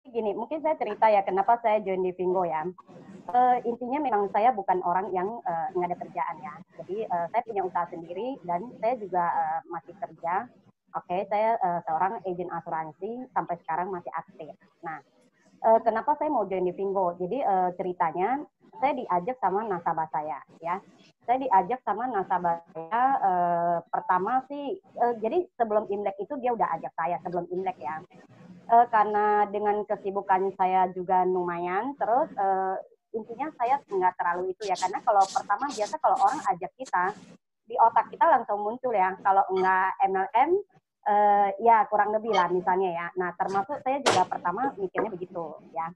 gini, mungkin saya cerita ya kenapa saya join di Vingo ya. Intinya memang saya bukan orang yang nggak ada kerjaan ya. Jadi saya punya usaha sendiri dan saya juga masih kerja. Oke, saya seorang agen asuransi sampai sekarang masih aktif. Nah, kenapa saya mau join di Vingo? Jadi ceritanya saya diajak sama nasabah saya ya. Saya diajak sama nasabah saya pertama sih jadi sebelum Imlek itu dia udah ajak saya sebelum Imlek ya. Karena dengan kesibukan saya juga lumayan, terus intinya saya nggak terlalu itu ya, karena kalau pertama biasa kalau orang ajak kita, di otak kita langsung muncul ya, kalau nggak MLM, ya kurang lebih lah misalnya ya. Nah termasuk saya juga pertama mikirnya begitu ya.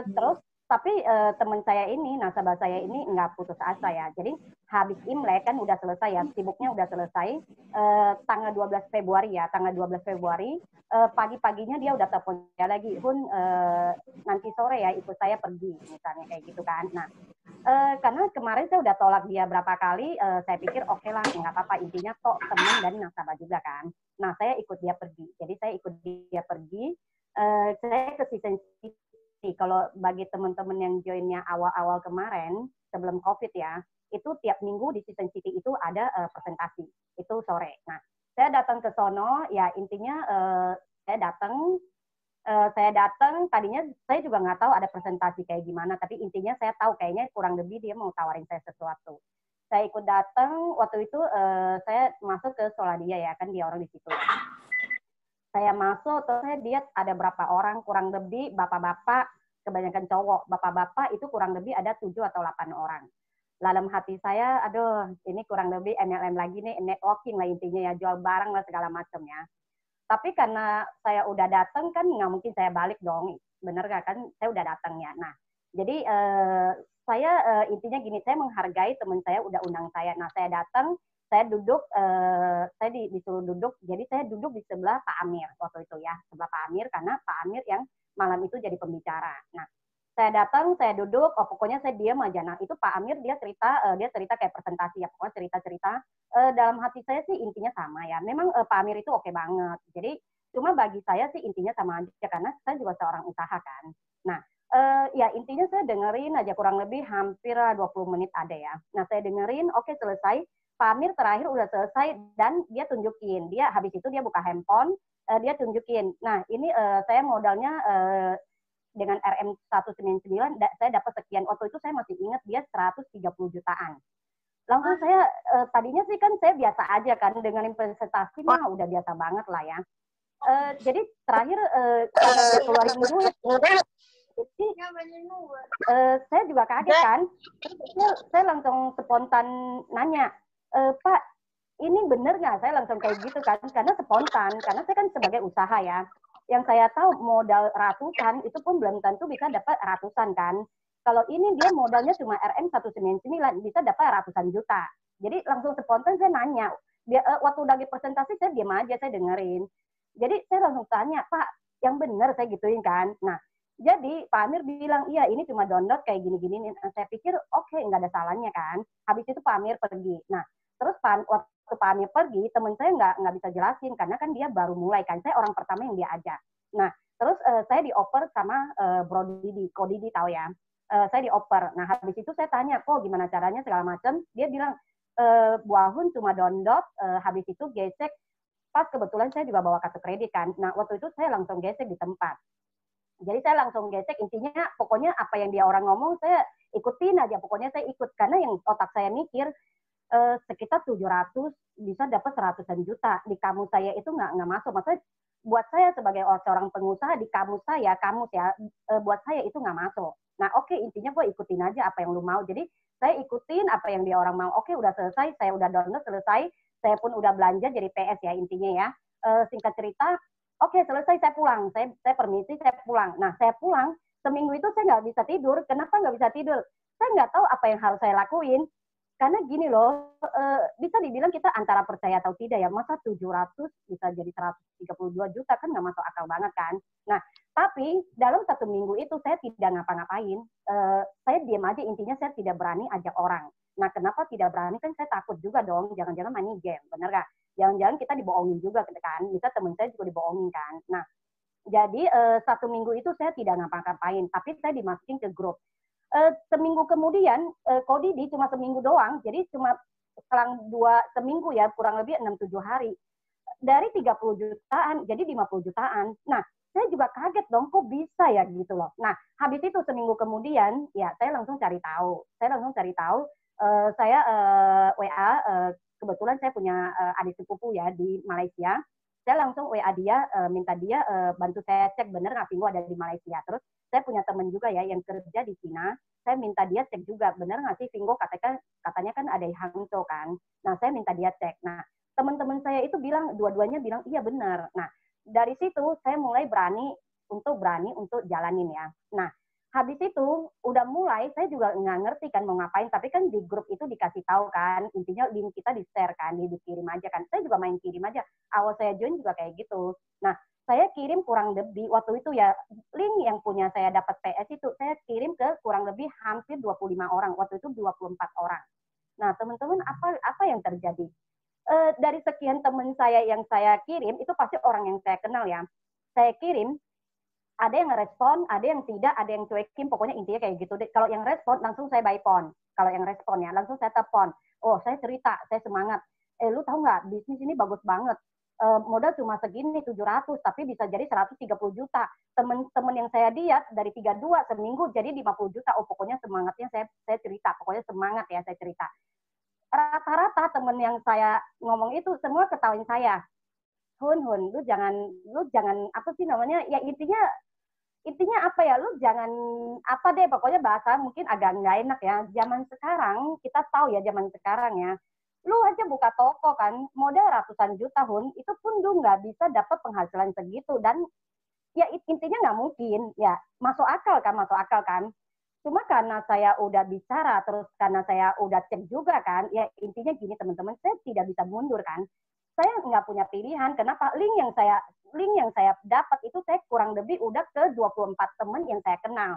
Terus tapi teman saya ini, nasabah saya ini nggak putus asa ya. Jadi habis Imlek kan udah selesai ya, sibuknya udah selesai. Tanggal 12 Februari ya, tanggal 12 Februari pagi-paginya dia udah telepon saya lagi, Hun nanti sore ya ikut saya pergi misalnya kayak gitu kan. Nah karena kemarin saya udah tolak dia berapa kali, saya pikir oke lah nggak apa-apa, intinya toh teman dan nasabah juga kan. Nah saya ikut dia pergi, jadi saya ikut dia pergi. Saya ke Season City. Kalau bagi teman-teman yang joinnya awal-awal kemarin sebelum COVID ya, itu tiap minggu di Season City itu ada presentasi, itu sore. Nah saya datang ke sono, ya intinya saya datang, tadinya saya juga nggak tahu ada presentasi kayak gimana, tapi intinya saya tahu kayaknya kurang lebih dia mau tawarin saya sesuatu. Saya ikut datang, waktu itu saya masuk ke Soladia ya, kan dia orang di situ. Saya masuk, terus saya lihat ada berapa orang, kurang lebih bapak-bapak, kebanyakan cowok, bapak-bapak itu kurang lebih ada 7 atau 8 orang. Dalam hati saya, aduh ini kurang lebih MLM lagi nih, networking lah intinya ya, jual barang lah segala macam ya. Tapi karena saya udah datang kan nggak mungkin saya balik dong, bener gak kan? Saya udah datang ya. Nah, jadi saya intinya gini, saya menghargai teman saya udah undang saya. Nah, saya datang, saya duduk, saya disuruh duduk, jadi saya duduk di sebelah Pak Amir waktu itu ya, sebelah Pak Amir karena Pak Amir yang malam itu jadi pembicara. Nah, saya datang, saya duduk, oh pokoknya saya diam aja. Nah, itu Pak Amir dia cerita kayak presentasi ya, pokoknya cerita-cerita. Dalam hati saya sih intinya sama ya. Memang Pak Amir itu oke banget. Jadi cuma bagi saya sih intinya sama aja karena saya juga seorang usaha kan. Nah, ya intinya saya dengerin aja kurang lebih hampir 20 menit ada ya. Nah, saya dengerin, oke selesai. Pak Amir terakhir udah selesai dan dia tunjukin. Dia habis itu dia buka handphone, dia tunjukin. Nah, ini saya modalnya dengan RM 199 saya dapat sekian. Waktu itu saya masih ingat dia 130 jutaan. Langsung saya tadinya sih kan saya biasa aja kan dengan investasi mah udah biasa banget lah ya. Jadi terakhir karena dia keluarin duit, jadi saya juga kaget kan. Saya langsung spontan nanya, Pak, ini bener nggak? Saya langsung kayak gitu kan, karena spontan, karena saya kan sebagai usaha ya. Yang saya tahu modal ratusan itu pun belum tentu bisa dapat ratusan kan. Kalau ini dia modalnya cuma RM 199 bisa dapat ratusan juta. Jadi langsung spontan saya nanya. Waktu lagi presentasi saya diam aja, saya dengerin. Jadi saya langsung tanya, Pak, yang benar saya gituin kan. Nah, jadi Pak Amir bilang, iya ini cuma download kayak gini-gini. Saya pikir oke, nggak ada salahnya kan. Habis itu Pak Amir pergi. Nah, terus waktu Pak Amir pergi, teman saya nggak bisa jelasin karena kan dia baru mulai kan. Saya orang pertama yang dia ajak. Nah, terus saya dioper sama Bro Didi, Ko Didi tahu ya. Saya dioper. Nah, habis itu saya tanya, kok gimana caranya segala macam. Dia bilang, Bu Ahun cuma download, habis itu gesek. Pas kebetulan saya juga bawa kartu kredit kan. Nah, waktu itu saya langsung gesek di tempat. Jadi saya langsung gesek, intinya pokoknya apa yang dia orang ngomong, saya ikutin aja. Pokoknya saya ikut. Karena yang otak saya mikir, sekitar 700 bisa dapat 100-an juta. Di kamus saya itu nggak masuk. Maksudnya buat saya sebagai seorang pengusaha, di kamus ya, buat saya itu nggak masuk. Nah oke, intinya gue ikutin aja apa yang lu mau. Jadi saya ikutin apa yang dia orang mau. Oke, udah selesai, saya udah download, selesai. Saya pun udah belanja jadi PS ya intinya ya. Singkat cerita, oke selesai saya pulang. Saya permisi, saya pulang. Nah saya pulang, seminggu itu saya nggak bisa tidur. Kenapa nggak bisa tidur? Saya nggak tahu apa yang harus saya lakuin. Karena gini loh, bisa dibilang kita antara percaya atau tidak ya, masa 700 bisa jadi 132 juta kan nggak masuk akal banget kan. Nah, tapi dalam 1 minggu itu saya tidak ngapa-ngapain, saya diam aja, intinya saya tidak berani ajak orang. Nah, kenapa tidak berani? Kan saya takut juga dong, jangan-jangan main game, bener gak? Jangan-jangan kita dibohongin juga kan, bisa teman saya juga dibohongin kan. Nah, Jadi 1 minggu itu saya tidak ngapa-ngapain, tapi saya dimasukin ke grup. Seminggu kemudian, Kodidi cuma seminggu doang, jadi cuma selang 2 seminggu ya, kurang lebih 6-7 hari. Dari 30 jutaan jadi 50 jutaan. Nah, saya juga kaget dong, kok bisa ya gitu loh. Nah, habis itu seminggu kemudian, ya saya langsung cari tahu. Saya WA, kebetulan saya punya adik sepupu ya di Malaysia. Saya langsung WA dia, minta dia bantu saya cek bener nggak Vinggo ada di Malaysia. Terus saya punya teman juga ya yang kerja di Cina. Saya minta dia cek juga bener nggak sih Vinggo, katanya kan ada di Hangzhou kan. Nah, saya minta dia cek. Nah, teman-teman saya itu bilang, dua-duanya bilang iya benar. Nah, dari situ saya mulai berani untuk jalanin ya. Nah, habis itu udah mulai, saya juga nggak ngerti kan mau ngapain, tapi kan di grup itu dikasih tahu kan, intinya link kita di share kan, dikirim aja kan. Saya juga main kirim aja. Awal saya join juga kayak gitu. Nah, saya kirim kurang lebih waktu itu ya, link yang punya saya dapat PS itu saya kirim ke kurang lebih hampir 25 orang. Waktu itu 24 orang. Nah, teman-teman, apa yang terjadi? Dari sekian teman saya yang saya kirim itu pasti orang yang saya kenal ya. Saya kirim, ada yang ngerespon, ada yang tidak, ada yang cuekin, pokoknya intinya kayak gitu. Kalau yang respon langsung saya by phone. Kalau yang respon ya langsung saya telepon. Oh, saya cerita, saya semangat. Lu tahu nggak, bisnis ini bagus banget. Modal cuma segini 700, tapi bisa jadi 130 juta. Teman-teman yang saya diet dari 32 seminggu jadi 50 juta. Oh, pokoknya semangatnya saya cerita. Pokoknya semangat ya saya cerita. Rata-rata temen yang saya ngomong itu semua ketawain saya. Hun, lu jangan apa sih namanya? Ya intinya apa ya? Lu jangan apa deh, pokoknya bahasa mungkin agak nggak enak ya. Zaman sekarang kita tahu ya zaman sekarang ya. Lu aja buka toko kan, modal ratusan juta Hun, itu pun lu nggak bisa dapat penghasilan segitu dan ya intinya nggak mungkin ya, masuk akal kan. Cuma karena saya udah bicara, terus karena saya udah cek juga kan, ya intinya gini teman-teman, saya tidak bisa mundur kan. Saya nggak punya pilihan. Kenapa? Link yang saya dapat itu saya kurang lebih udah ke 24 teman yang saya kenal.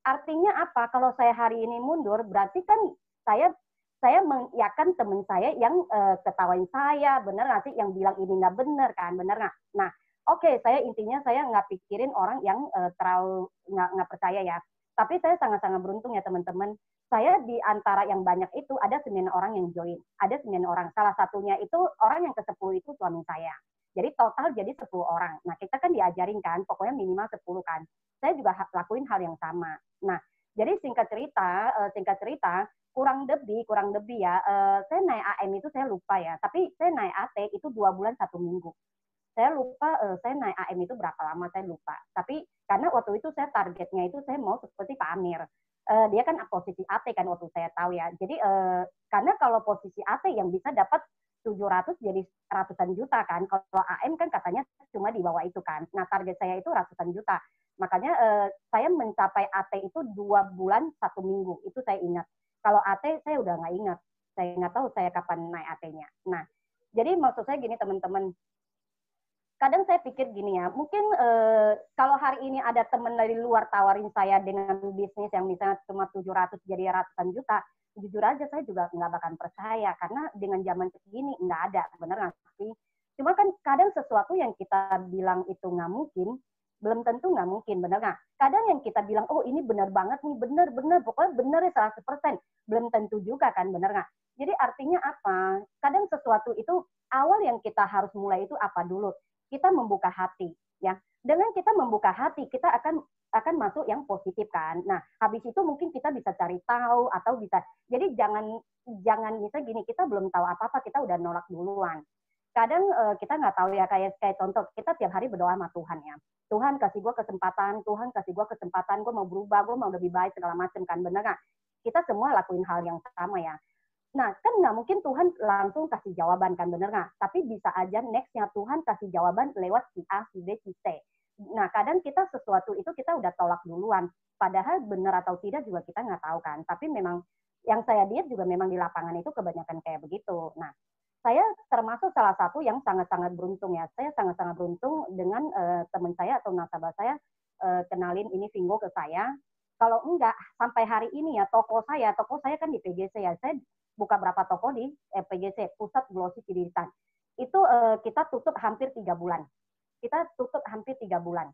Artinya apa? Kalau saya hari ini mundur, berarti kan saya saya mengiyakan teman saya yang ketawain saya, bener nggak sih? Yang bilang ini nggak bener kan, bener nggak? Nah, oke, saya intinya saya nggak pikirin orang yang terlalu nggak percaya ya. Tapi saya sangat-sangat beruntung ya teman-teman. Saya di antara yang banyak itu ada 9 orang yang join. Ada 9 orang. Salah satunya itu orang yang ke-10 itu suami saya. Jadi total jadi 10 orang. Nah, kita kan diajarin kan, pokoknya minimal 10 kan. Saya juga lakuin hal yang sama. Nah, jadi singkat cerita, kurang lebih ya, saya naik AM itu saya lupa ya, tapi saya naik AT itu 2 bulan 1 minggu. Saya lupa saya naik AM itu berapa lama, saya lupa. Tapi karena waktu itu saya targetnya itu saya mau seperti Pak Amir. Dia kan posisi AT kan waktu saya tahu ya. Jadi karena kalau posisi AT yang bisa dapat 700 jadi ratusan juta kan. Kalau AM kan katanya cuma di bawah itu kan. Nah, target saya itu ratusan juta. Makanya saya mencapai AT itu 2 bulan 1 minggu. Itu saya ingat. Kalau AT saya udah nggak ingat. Saya nggak tahu saya kapan naik AT-nya. Nah, jadi maksud saya gini teman-teman, kadang saya pikir gini ya, mungkin kalau hari ini ada teman dari luar tawarin saya dengan bisnis yang misalnya cuma 700 jadi ratusan juta, jujur aja saya juga nggak bakal percaya, karena dengan zaman segini nggak ada, bener nggak sih? Cuma kan kadang sesuatu yang kita bilang itu nggak mungkin, belum tentu nggak mungkin, bener nggak? Kadang yang kita bilang, oh ini bener banget nih, bener, pokoknya bener ya 100%, belum tentu juga kan, bener nggak? Jadi artinya apa? Kadang sesuatu itu awal yang kita harus mulai itu apa dulu? Kita membuka hati ya. Dengan kita membuka hati, kita akan masuk yang positif kan. Nah, habis itu mungkin kita bisa cari tahu atau bisa. Jadi jangan bisa gini, kita belum tahu apa-apa kita udah nolak duluan. Kadang kita nggak tahu ya, kayak contoh kita tiap hari berdoa sama Tuhan ya. Tuhan kasih gue kesempatan, Tuhan kasih gue kesempatan, gue mau berubah, gue mau lebih baik segala macam kan, bener nggak? Kita semua lakuin hal yang sama ya. Nah, kan nggak mungkin Tuhan langsung kasih jawaban, kan, bener nggak? Tapi bisa aja next-nya Tuhan kasih jawaban lewat si A, si B, si C. Nah, kadang kita sesuatu itu kita udah tolak duluan. Padahal benar atau tidak juga kita nggak tahu kan. Tapi memang yang saya lihat juga memang di lapangan itu kebanyakan kayak begitu. Nah, saya termasuk salah satu yang sangat-sangat beruntung ya. Saya sangat-sangat beruntung dengan teman saya atau nasabah saya kenalin ini Vinggo ke saya. Kalau enggak, sampai hari ini ya toko saya kan di PGC ya. Saya buka berapa toko di PGC, Pusat Glossy Cilitan. Itu kita tutup hampir 3 bulan. Kita tutup hampir 3 bulan.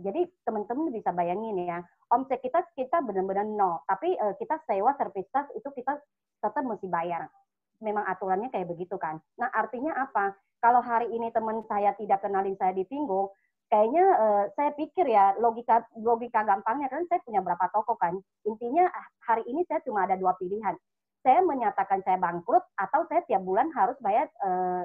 Jadi teman-teman bisa bayangin ya, omset kita benar-benar nol, tapi kita sewa service charge itu kita tetap mesti bayar. Memang aturannya kayak begitu kan. Nah artinya apa? Kalau hari ini teman saya tidak kenalin saya di Vinggo, kayaknya saya pikir ya logika gampangnya kan saya punya berapa toko kan. Intinya hari ini saya cuma ada dua pilihan. Saya menyatakan saya bangkrut atau saya tiap bulan harus bayar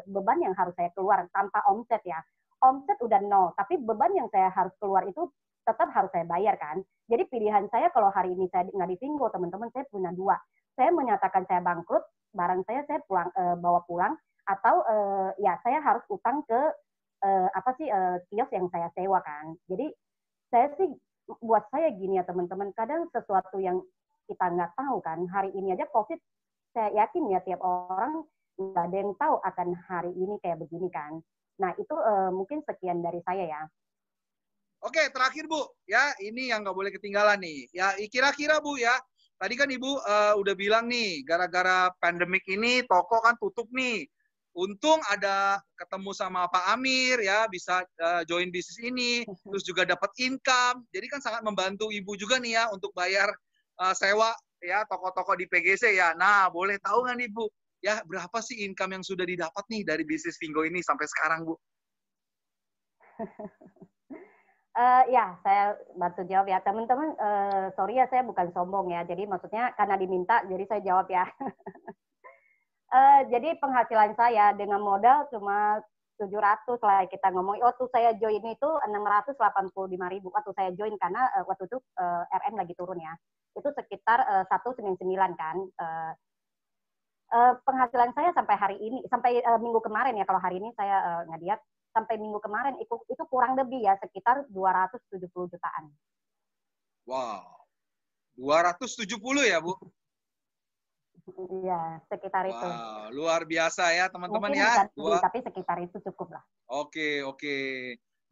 beban yang harus saya keluar tanpa omset ya. Omset udah nol, tapi beban yang saya harus keluar itu tetap harus saya bayar kan. Jadi pilihan saya kalau hari ini saya nggak di Vinggo, teman-teman saya punya dua. Saya menyatakan saya bangkrut, barang saya pulang bawa pulang, atau ya saya harus utang ke kios yang saya sewa kan. Jadi saya sih buat saya gini ya teman-teman, kadang sesuatu yang kita nggak tahu kan. Hari ini aja COVID, saya yakin ya tiap orang nggak ada yang tahu akan hari ini kayak begini kan. Nah, itu mungkin sekian dari saya ya. Oke, terakhir Bu, ya ini yang nggak boleh ketinggalan nih. Ya kira-kira Bu ya, tadi kan Ibu udah bilang nih, gara-gara pandemik ini toko kan tutup nih. Untung ada ketemu sama Pak Amir ya, bisa join bisnis ini, terus juga dapat income. Jadi kan sangat membantu Ibu juga nih ya untuk bayar sewa ya toko-toko di PGC ya. Nah, boleh tahu nggak nih Bu, ya berapa sih income yang sudah didapat nih dari bisnis Vinggo ini sampai sekarang Bu? Ya, saya bantu jawab ya. Teman-teman, sorry ya saya bukan sombong ya. Jadi maksudnya karena diminta, jadi saya jawab ya. Jadi penghasilan saya dengan modal cuma 700 lah kita ngomong. Waktu saya join itu 685.000 waktu saya join karena waktu itu RM lagi turun ya. Itu sekitar 199 kan. Penghasilan saya sampai hari ini, sampai minggu kemarin ya, kalau hari ini saya nggak lihat, sampai minggu kemarin itu kurang lebih ya sekitar 270 jutaan. Wow, 270 ya Bu? Iya, sekitar itu. Wow, luar biasa ya teman-teman Mungkin ya. bukan lebih, tapi sekitar itu cukup lah. Oke, oke.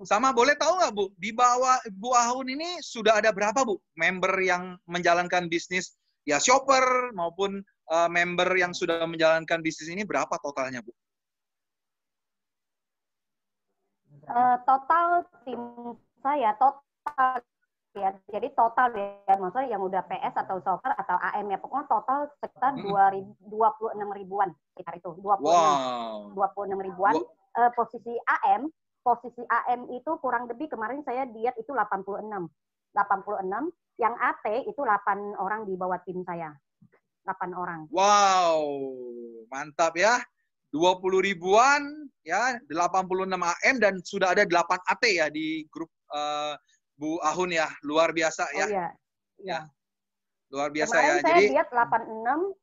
Sama boleh tahu nggak Bu, di bawah Bu Ahun ini sudah ada berapa Bu member yang menjalankan bisnis ya shopper maupun member yang sudah menjalankan bisnis ini berapa totalnya Bu? Total tim saya total ya, jadi total ya, maksudnya yang udah PS atau shopper atau AM ya, pokoknya total sekitar 26 ribuan sekitar itu, 26 ribuan. Posisi AM itu kurang lebih kemarin saya lihat itu 86, yang AT itu 8 orang di bawah tim saya, 8 orang. Wow, mantap ya. 20 ribuan ya, 86 AM dan sudah ada 8 AT ya di grup Bu Ahun ya, luar biasa ya. Oh iya. Ya. Luar biasa kemarin ya. Saya jadi lihat 86,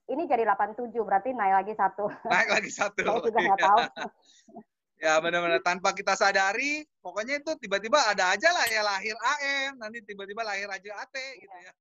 ini jadi 87, berarti naik lagi satu. Naik lagi satu. Saya juga nggak tahu. Ya benar-benar tanpa kita sadari, pokoknya itu tiba-tiba ada aja lah ya lahir AM, nanti tiba-tiba lahir aja AT gitu ya.